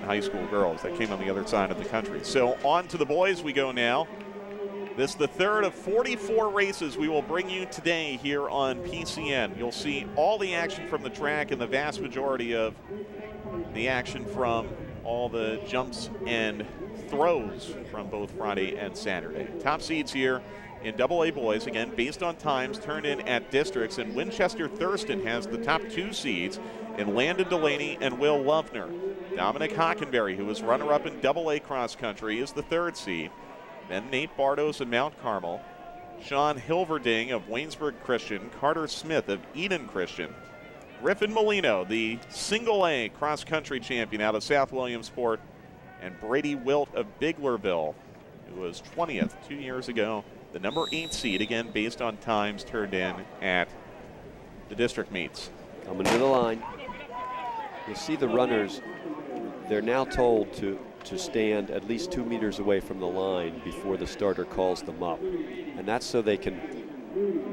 high school girls that came on the other side of the country. So on to the boys we go now. This is the third of 44 races we will bring you today here on PCN. You'll see all the action from the track and the vast majority of the action from all the jumps and throws from both Friday and Saturday. Top seeds here in AA boys, again, based on times turned in at districts, and Winchester Thurston has the top 2 seeds in Landon Delaney and Will Lovner. Dominic Hockenberry, who was runner-up in AA cross country, is the 3rd seed. Then Nate Bartos of Mount Carmel, Sean Hilverding of Waynesburg Christian, Carter Smith of Eden Christian, Griffin Molino, the single-A cross-country champion out of South Williamsport, and Brady Wilt of Biglerville, who was 20th 2 years ago, the number 8 seed, again based on times turned in at the district meets. Coming to the line. You'll see the runners, they're now told to stand at least 2 meters away from the line before the starter calls them up. And that's so they can,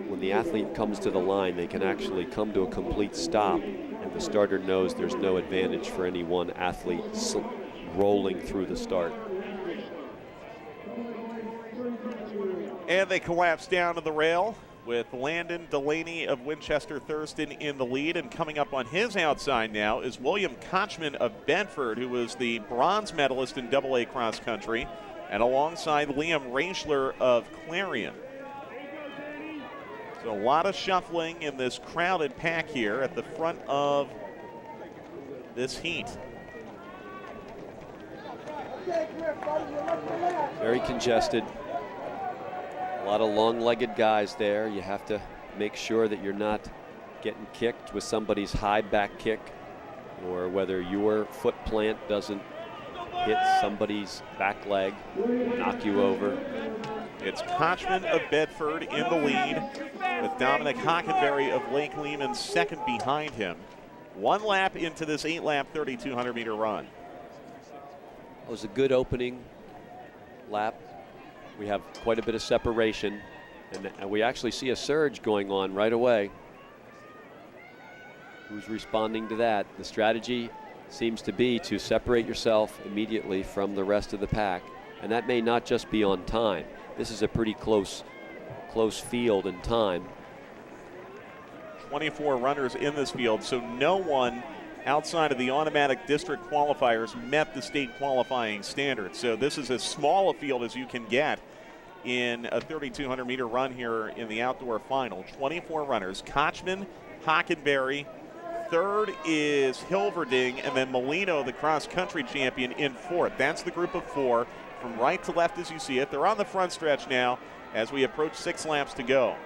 when the athlete comes to the line, they can actually come to a complete stop, and the starter knows there's no advantage for any one athlete rolling through the start. And they collapse down to the rail with Landon Delaney of Winchester Thurston in the lead. And coming up on his outside now is William Kochman of Bedford, who was the bronze medalist in AA cross country, and alongside Liam Reichler of Clarion. So a lot of shuffling in this crowded pack here at the front of this heat. Very congested. A lot of long-legged guys there. You have to make sure that you're not getting kicked with somebody's high back kick, or whether your foot plant doesn't hit somebody's back leg, knock you over. It's Kochman of Bedford in the lead, with Dominic Hockenberry of Lake Lehman second behind him. 1 lap into this 8-lap 3,200-meter run. It was a good opening lap. We have quite a bit of separation, and we actually see a surge going on right away. Who's responding to that? The strategy seems to be to separate yourself immediately from the rest of the pack, and that may not just be on time. This is a pretty close field in time. 24 runners in this field, so no one outside of the automatic district qualifiers met the state qualifying standard. So this is as small a field as you can get in a 3,200-meter run here in the outdoor final. 24 runners. Kochman, Hockenberry. 3rd is Hilverding, and then Molino, the cross-country champion, in 4th. That's the group of 4 from right to left as you see it. They're on the front stretch now as we approach 6 laps to go.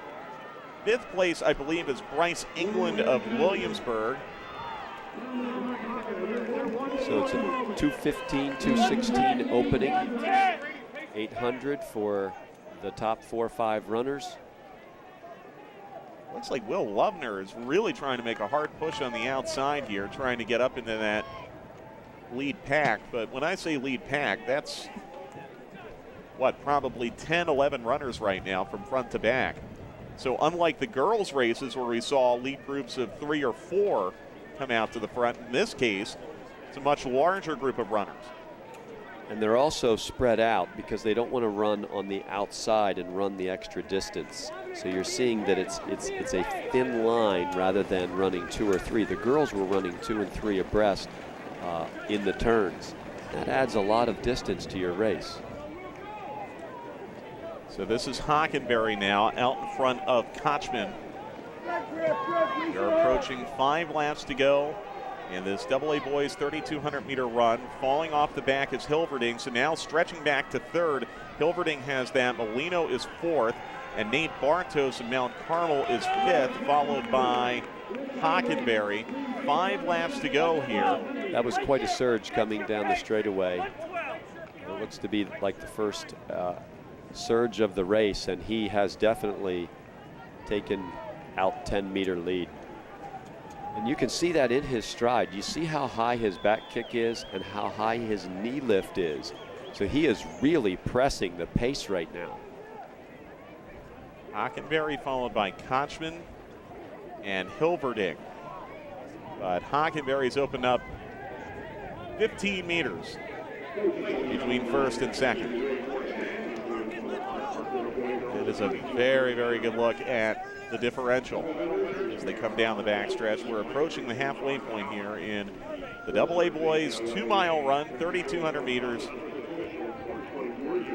5th place, I believe, is Bryce England of Williamsburg. So it's a 2:15, 2:16 opening. 800 for the top 4 or 5 runners. Looks like Will Lovner is really trying to make a hard push on the outside here, trying to get up into that lead pack. But when I say lead pack, that's what, probably 10, 11 runners right now from front to back. So unlike the girls' races where we saw lead groups of 3 or 4 come out to the front, in this case, it's a much larger group of runners. And they're also spread out because they don't want to run on the outside and run the extra distance. So you're seeing that it's a thin line rather than running 2 or 3. The girls were running 2 and 3 abreast in the turns. That adds a lot of distance to your race. So this is Hockenberry now out in front of Kochman. They're approaching 5 laps to go in this AA boys 3,200-meter run. Falling off the back is Hilverding, so now stretching back to 3rd. Hilverding has that. Molino is 4th, and Nate Bartos of Mount Carmel is 5th, followed by Hockenberry. 5 laps to go here. That was quite a surge coming down the straightaway. It looks to be like the first surge of the race, and he has definitely taken out 10-meter lead. And you can see that in his stride. You see how high his back kick is and how high his knee lift is. So he is really pressing the pace right now. Hockenberry followed by Kochman and Hilverding. But Hockenberry's opened up 15 meters between first and second. It is a very, very good look at the differential as they come down the backstretch. We're approaching the halfway point here in the AA boys 2-mile run, 3,200 meters.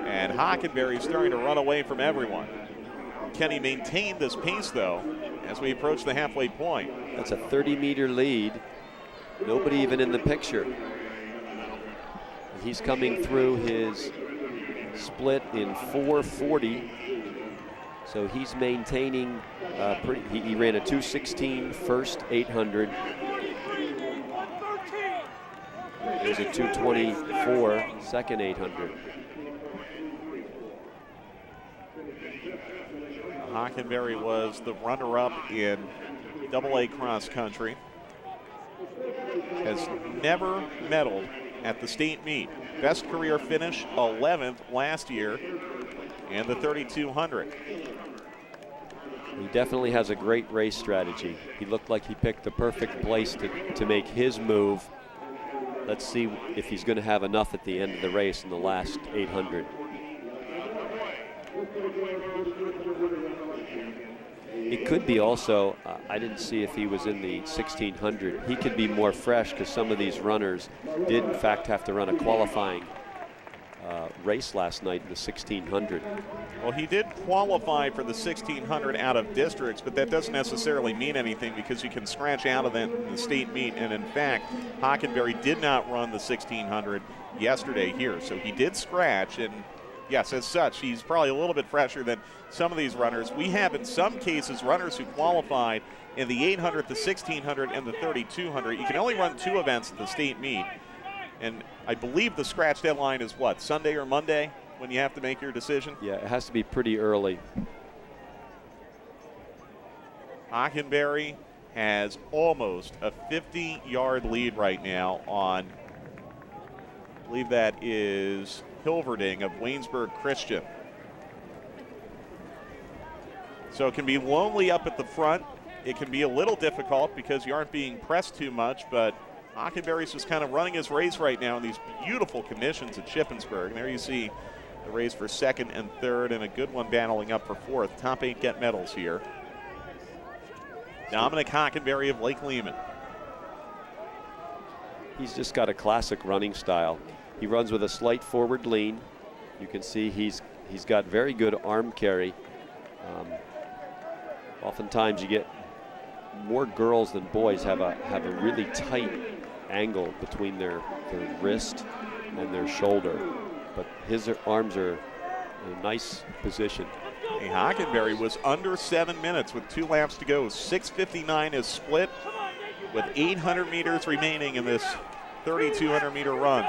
And Hockenberry's starting to run away from everyone. Can he maintain this pace, though, as we approach the halfway point? That's a 30-meter lead. Nobody even in the picture. He's coming through his split in 4:40. So he's maintaining he ran a 2:16 first 800. There's a 2:24 second 800. Hockenberry was the runner-up in AA cross country. Has never medaled at the state meet. Best career finish, 11th last year in the 3,200. He definitely has a great race strategy. He looked like he picked the perfect place to make his move. Let's see if he's going to have enough at the end of the race in the last 800. It could be also, I didn't see if he was in the 1,600. He could be more fresh because some of these runners did in fact have to run a qualifying race last night in the 1,600. Well, he did qualify for the 1,600 out of districts, but that doesn't necessarily mean anything because you can scratch out of that in the state meet. And in fact, Hockenberry did not run the 1,600 yesterday here. So he did scratch, and yes, as such, he's probably a little bit fresher than some of these runners. We have, in some cases, runners who qualified in the 800, the 1,600, and the 3,200. You can only run 2 events at the state meet. And I believe the scratch deadline is what, Sunday or Monday when you have to make your decision? Yeah, it has to be pretty early. Hockenberry has almost a 50-yard lead right now on, I believe that is Hilverding of Waynesburg Christian. So it can be lonely up at the front. It can be a little difficult because you aren't being pressed too much, but Hockenberry's just kind of running his race right now in these beautiful conditions at Shippensburg. And there you see the race for second and third, and a good one battling up for fourth. Top 8 get medals here. Dominic Hockenberry of Lake Lehman. He's just got a classic running style. He runs with a slight forward lean. You can see he's got very good arm carry. Oftentimes you get more girls than boys have a really tight angle between their wrist and their shoulder, but his arms are in a nice position. Hey, Hockenberry was under 7 minutes with 2 laps to go. 6:59 is split with 800 meters remaining in this 3,200 meter run.